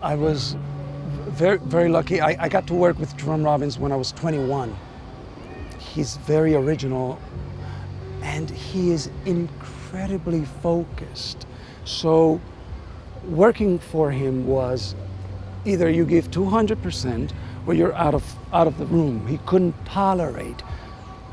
I was very lucky. I got to work with Jerome Robbins when I was 21. He's very original and he is incredibly focused. So working for him was either you give 200% or you're out of the room. He couldn't tolerate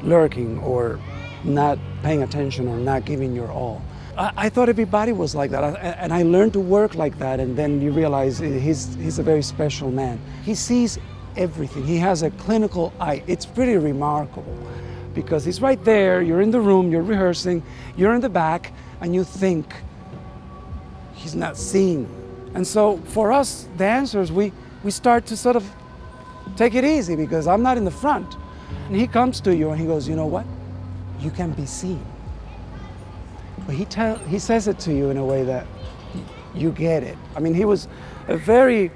lurking or not paying attention or not giving your all. I thought everybody was like that, and I learned to work like that, and then you realize he's a very special man. He sees everything. He has a clinical eye. It's pretty remarkable because he's right there, you're in the room, you're rehearsing, you're in the back, and you think he's not seeing. And so for us dancers, we start to sort of take it easy because I'm not in the front. And he comes to you and he goes, you know what? You can be seen. But he says it to you in a way that you get it. I mean, he was a very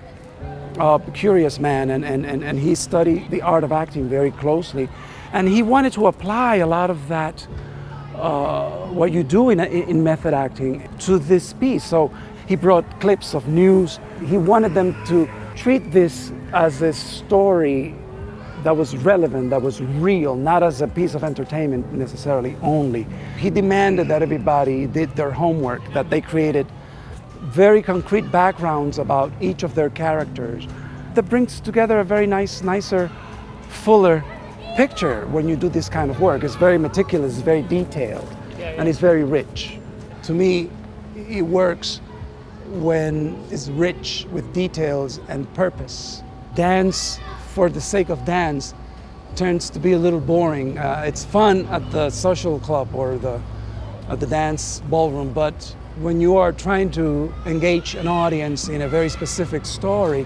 curious man, and he studied the art of acting very closely. And he wanted to apply a lot of that, what you do in method acting, to this piece. So he brought clips of news. He wanted them to treat this as a story that was relevant, that was real, not as a piece of entertainment necessarily only. He demanded that everybody did their homework, that they created very concrete backgrounds about each of their characters. That brings together a very nicer, fuller picture when you do this kind of work. It's very meticulous, it's very detailed, and it's very rich. To me, it works when it's rich with details and purpose. Dance for the sake of dance turns to be a little boring. It's fun at the social club or at the dance ballroom, but when you are trying to engage an audience in a very specific story,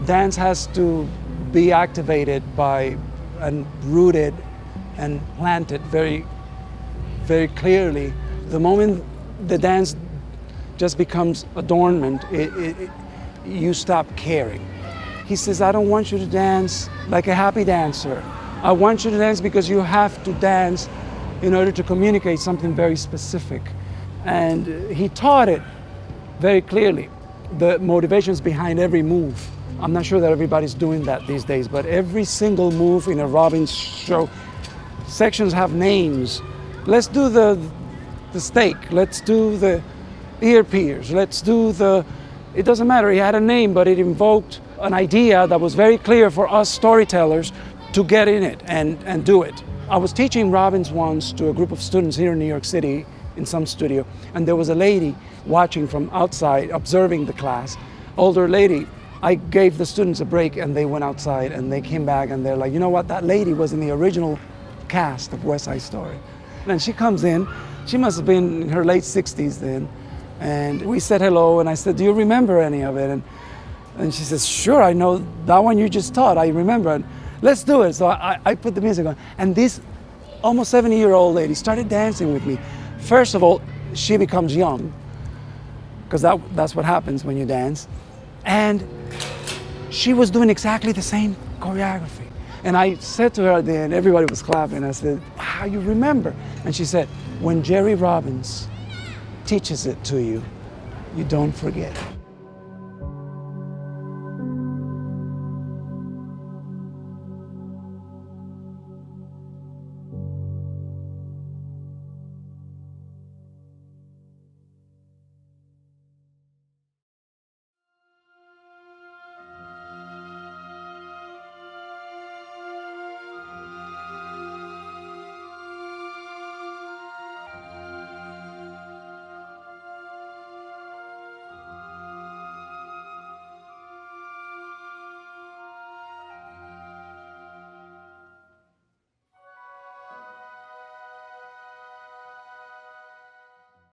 dance has to be activated by and rooted and planted very, very clearly. The moment the dance just becomes adornment, you stop caring. He says, I don't want you to dance like a happy dancer. I want you to dance because you have to dance in order to communicate something very specific. And he taught it very clearly, the motivations behind every move. I'm not sure that everybody's doing that these days, but every single move in a Robbins show, sections have names. Let's do the steak, let's do the ear pierce, let's do the, it doesn't matter, he had a name, but it invoked an idea that was very clear for us storytellers to get in it and do it. I was teaching Robbins once to a group of students here in New York City in some studio, and there was a lady watching from outside, observing the class, older lady. I gave the students a break and they went outside and they came back and they're like, you know what, that lady was in the original cast of West Side Story. And she comes in, she must have been in her late 60s then, and we said hello and I said, do you remember any of it? And she says, sure, I know that one you just taught, I remember it. Let's do it. So I put the music on. And this almost 70-year-old lady started dancing with me. First of all, she becomes young, because that's what happens when you dance. And she was doing exactly the same choreography. And I said to her at the end, everybody was clapping, I said, how you remember? And she said, when Jerry Robbins teaches it to you, you don't forget.